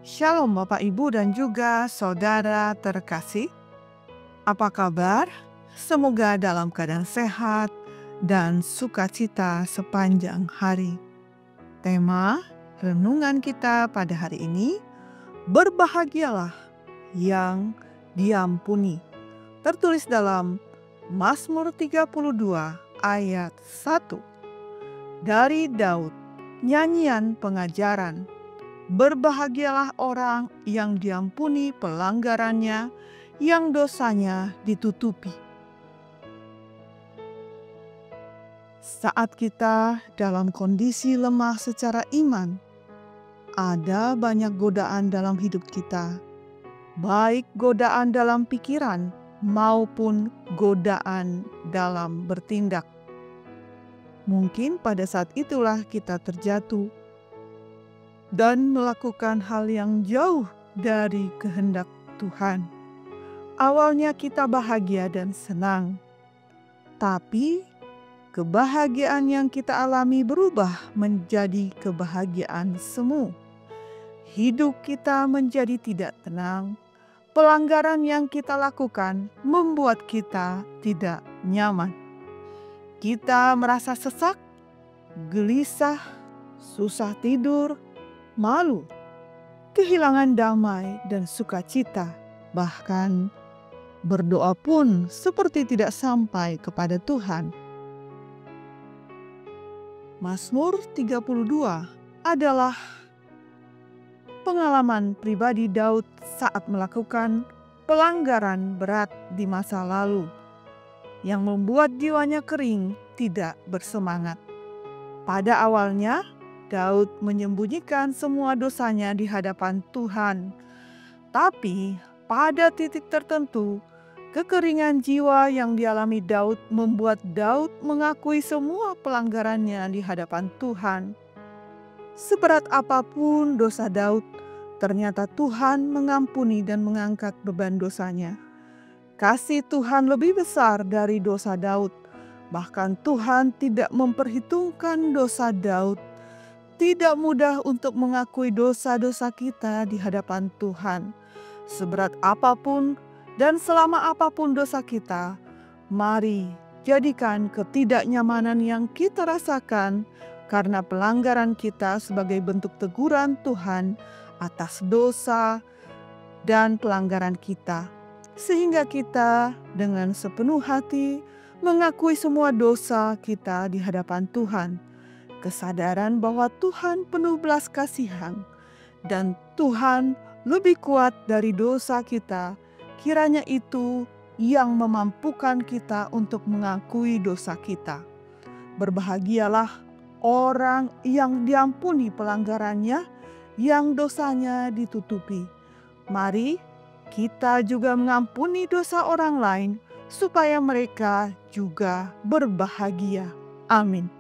Shalom Bapak Ibu dan juga saudara terkasih. Apa kabar? Semoga dalam keadaan sehat dan sukacita sepanjang hari. Tema renungan kita pada hari ini, berbahagialah yang diampuni. Tertulis dalam Mazmur 32 ayat 1. Dari Daud, nyanyian pengajaran. Berbahagialah orang yang diampuni pelanggarannya, yang dosanya ditutupi. Saat kita dalam kondisi lemah secara iman, ada banyak godaan dalam hidup kita, baik godaan dalam pikiran maupun godaan dalam bertindak. Mungkin pada saat itulah kita terjatuh dan melakukan hal yang jauh dari kehendak Tuhan. Awalnya kita bahagia dan senang, tapi kebahagiaan yang kita alami berubah menjadi kebahagiaan semu. Hidup kita menjadi tidak tenang. Pelanggaran yang kita lakukan membuat kita tidak nyaman. Kita merasa sesak, gelisah, susah tidur, malu, kehilangan damai dan sukacita, bahkan berdoa pun seperti tidak sampai kepada Tuhan. Mazmur 32 adalah pengalaman pribadi Daud saat melakukan pelanggaran berat di masa lalu yang membuat jiwanya kering, tidak bersemangat. Pada awalnya, Daud menyembunyikan semua dosanya di hadapan Tuhan. Tapi pada titik tertentu, kekeringan jiwa yang dialami Daud membuat Daud mengakui semua pelanggarannya di hadapan Tuhan. Seberat apapun dosa Daud, ternyata Tuhan mengampuni dan mengangkat beban dosanya. Kasih Tuhan lebih besar dari dosa Daud. Bahkan Tuhan tidak memperhitungkan dosa Daud. Tidak mudah untuk mengakui dosa-dosa kita di hadapan Tuhan. Seberat apapun dan selama apapun dosa kita, mari jadikan ketidaknyamanan yang kita rasakan karena pelanggaran kita sebagai bentuk teguran Tuhan atas dosa dan pelanggaran kita. Sehingga kita dengan sepenuh hati mengakui semua dosa kita di hadapan Tuhan. Kesadaran bahwa Tuhan penuh belas kasihan dan Tuhan lebih kuat dari dosa kita, kiranya itu yang memampukan kita untuk mengakui dosa kita. Berbahagialah orang yang diampuni pelanggarannya, yang dosanya ditutupi. Mari kita juga mengampuni dosa orang lain, supaya mereka juga berbahagia. Amin.